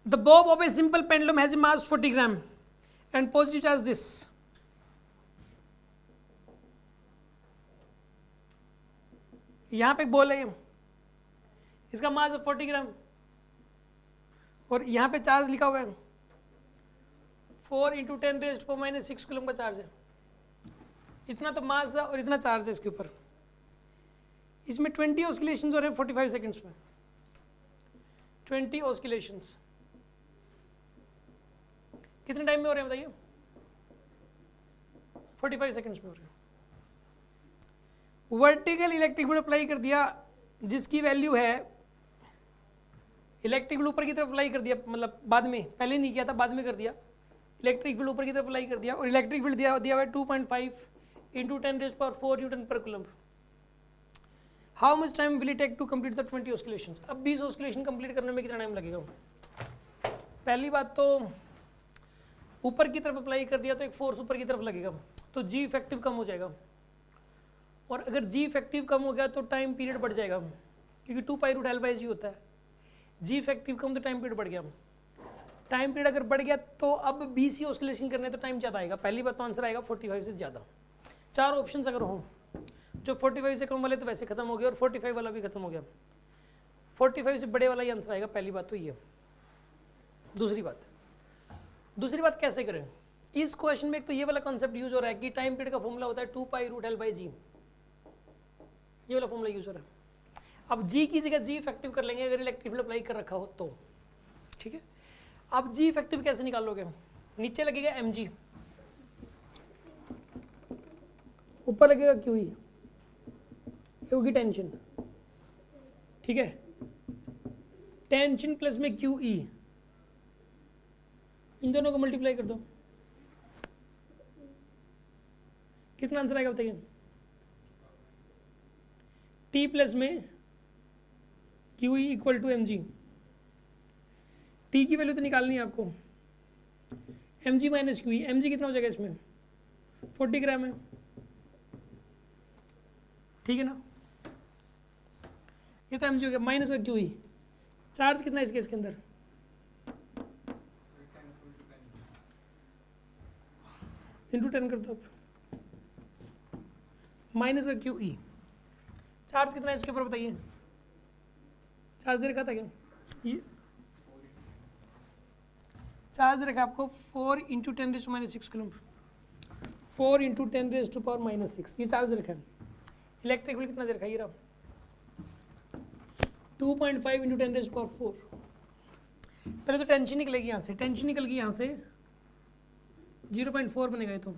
The Bob of a simple pendulum has a mass 40 gram and positive charge this. यहां पे एक ball है, इसका मास है 40 ग्राम और यहां पे चार्ज लिखा हुआ है 4 × 10⁻⁻⁶ कूलम का चार्ज है। इतना तो मास है और इतना चार्ज है इसके ऊपर। इसमें 20 ऑस्किलेशंस हो रहे हैं 45 सेकंड्स में। 20 ऑस्किलेशंस कितने टाइम में हो रहे हैं बताइए? 45 सेकंड्स में हो रहे हैं। वर्टिकल इलेक्ट्रिक फील्ड अप्लाई कर दिया जिसकी वैल्यू है, इलेक्ट्रिक फील्ड ऊपर की तरफ अप्लाई कर दिया, मतलब बाद में, पहले नहीं किया था, बाद में कर दिया। इलेक्ट्रिक फील्ड ऊपर की तरफ अप्लाई कर दिया और इलेक्ट्रिक फील्ड दिया हुआ है 2.5 × 10⁴ newton per coulomb. How much time will it take to complete the 20 oscillations? अब 20 ऑस्किलेशन कंप्लीट करने में कितना टाइम लगेगा? पहली बात तो ऊपर की तरफ अप्लाई कर दिया तो एक फोर्स ऊपर की तरफ लगेगा, तो जी इफेक्टिव कम हो जाएगा। और अगर जी इफेक्टिव कम हो गया तो टाइम पीरियड बढ़ जाएगा, क्योंकि 2π√L/g होता है। जी इफेक्टिव कम तो टाइम पीरियड बढ़ गया। टाइम पीरियड अगर बढ़ गया तो अब 20 ऑस्किलेशन करने तो टाइम ज़्यादा आएगा। पहली बात तो आंसर आएगा 45 से ज़्यादा। 4 ऑप्शन अगर हों, जो 45 से कम वाले तो वैसे खत्म हो गए और 45 वाला भी खत्म हो गया। 45 से बड़े वाला ही आंसर आएगा। पहली बात तो ये। दूसरी बात कैसे करें इस क्वेश्चन में? एक तो ये वाला कॉन्सेप्ट यूज हो रहा है कि टाइम पीरियड का फॉर्मूला होता है 2π√L/g, ये वाला फॉर्मूला यूज हो रहा है। अब जी की जगह जी इफेक्टिव कर लेंगे अगर इलेक्ट्रिक फील्ड अप्लाई कर रखा हो तो, ठीक है। अब जी इफेक्टिव कैसे निकालोगे? नीचे लगेगा mg, ऊपर लगेगा QE, ये होगी टेंशन, ठीक है। टेंशन प्लस में QE, इन दोनों को मल्टीप्लाई कर दो, कितना आंसर आएगा बताइए? T प्लस में QE equal to mg। T की वैल्यू तो निकालनी है आपको, mg माइनस QE। mg कितना हो जाएगा इसमें? 40 ग्राम है, ठीक है ना। ये तो mg हो गया, माइनस का QE। चार्ज कितना है इस केस के अंदर? इंटू 10 कर दो आप, माइनस का QE। चार्ज कितना है इसके ऊपर बताइए? चार्ज दे रखा था क्या? ये चार्ज दे रखा आपको 4 × 10⁻⁶ कूलम। 4 × 10⁻⁻⁶ ये चार्ज दे रखा है। इलेक्ट्रिक फील्ड कितना दे रखा है? ये रहा 2.5 × 10⁻⁴। पहले तो टेंशन निकलेगी यहाँ से, टेंशन निकल गई यहाँ से 0.4 बनेगा ये तो।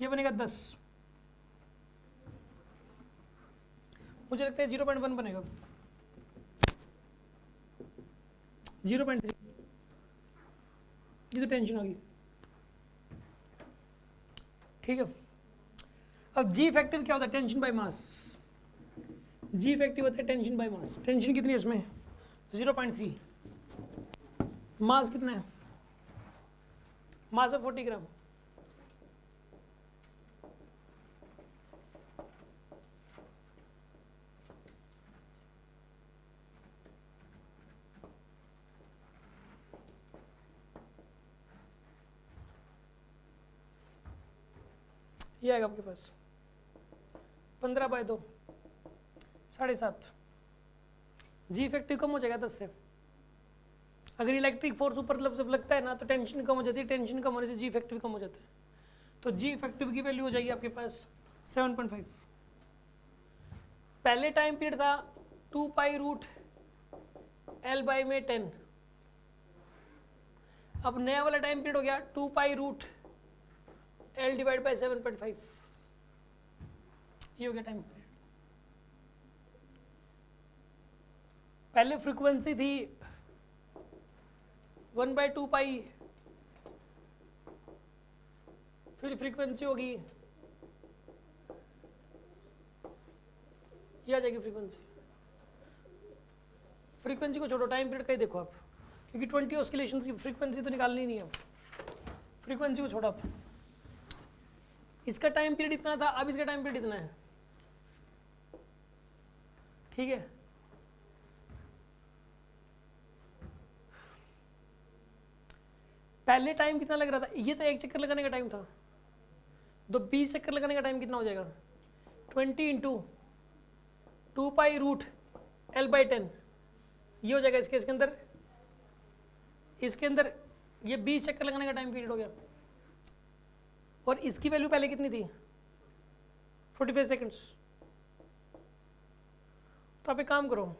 ये बनेगा 10, मुझे लगता है 0.1 बनेगा, 0.3। ये तो टेंशन होगी, ठीक है। अब जी इफेक्टिव क्या होता है? Tension by mass. G effective होता है टेंशन बाय मास। टेंशन कितनी है इसमें? 0.3। मास कितना है? मास है 40 ग्राम। ये आएगा आपके पास 15/2, 7.5। जी इफेक्टिव कम हो जाएगा 10 से। अगर इलेक्ट्रिक फोर्स ऊपर जब लगता है ना तो टेंशन कम हो जाती है, टेंशन कम होने से जी इफेक्टिव कम हो जाता है। तो जी इफेक्टिव की वैल्यू हो जाएगी आपके पास 7.5। पहले टाइम पीरियड था 2π√L/10। अब नया वाला टाइम पीरियड हो गया 2π√L/7.5। ये हो गया टाइम पीरियड। पहले फ्रीक्वेंसी थी 1/2π, फिर फ्रीक्वेंसी होगी, ये आ जाएगी फ्रीक्वेंसी। फ्रीक्वेंसी को छोड़ो, टाइम पीरियड का ही देखो आप, क्योंकि 20 ऑस्किलेशंस की फ्रीक्वेंसी तो निकालनी नहीं है। फ्रीक्वेंसी को छोड़ो आप। इसका टाइम पीरियड इतना था, अब इसका टाइम पीरियड इतना है। ठीक है, पहले टाइम कितना लग रहा था, ये तो एक चक्कर लगाने का टाइम था, तो 20 चक्कर लगाने का टाइम कितना हो जाएगा, 20 इंटू 2π√L/10, ये हो जाएगा इसके अंदर ये 20 चक्कर लगाने का टाइम पीरियड हो गया, और इसकी वैल्यू पहले कितनी थी, 45 सेकेंड्स। तो आप एक काम करो,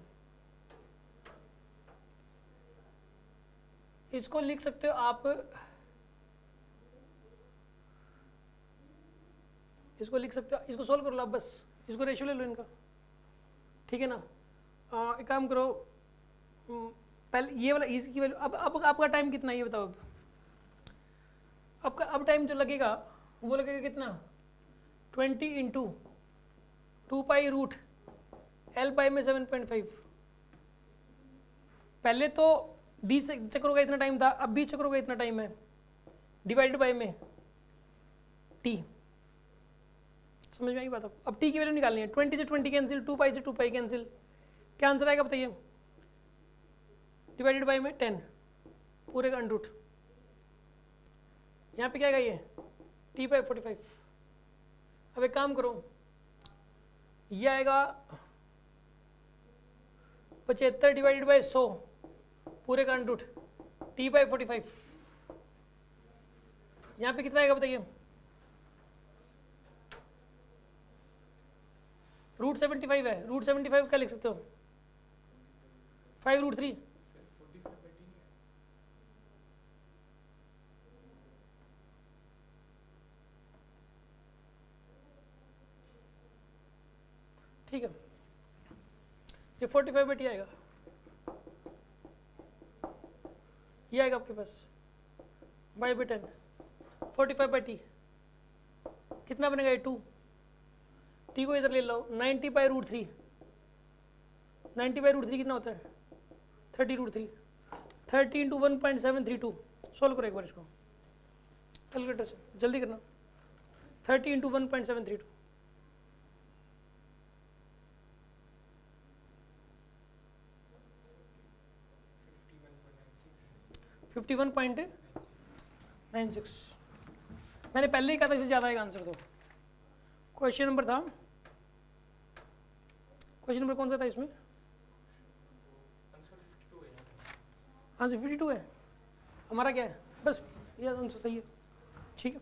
इसको लिख सकते हो आप, इसको लिख सकते हो, इसको सोल्व कर लो आप, बस इसको रेशियो ले लो इनका, ठीक है ना। एक काम करो, पहले ये वाला इसकी वैल्यू, अब आपका टाइम कितना है ये बताओ, अब टाइम जो लगेगा वो लगेगा कितना, 20 इंटू 2π√L/, में 7.5, पहले तो 20 चक्रों का इतना टाइम था, अब 20 चक्रों का इतना टाइम है, डिवाइडेड बाय में t, समझ में आई बात। अब t की वैल्यू निकालनी है, 20 से 20 कैंसिल, 2π से 2π कैंसिल, क्या आंसर आएगा बताइए, डिवाइडेड बाय में 10 पूरे का अंडर रूट, यहाँ पे क्या आएगा ये t/45। अब एक काम करो, ये आएगा 75 डिवाइडेड बाय 100 पूरे का अंडर रूट, t/45, यहाँ पे कितना आएगा बताइए, √75 है, √75 क्या लिख सकते हो, 5√3, ठीक है, ये 45/t आएगा, ये आएगा आपके पास /10, 45/t कितना बनेगा, ये 2, t को इधर ले लो, 90/√3, 90/√3 कितना होता है, 30√3, 30 इंटू 1.732, सोल्व करो एक बार इसको कैलकुलेटर से, जल्दी करना, 30 इंटू 1.732, 51.96, मैंने पहले ही कहा था इससे ज़्यादा एक आंसर दो। क्वेश्चन नंबर था, क्वेश्चन नंबर कौन सा था इसमें, आंसर 52 है, हमारा क्या है, बस ये आंसर सही है, ठीक है।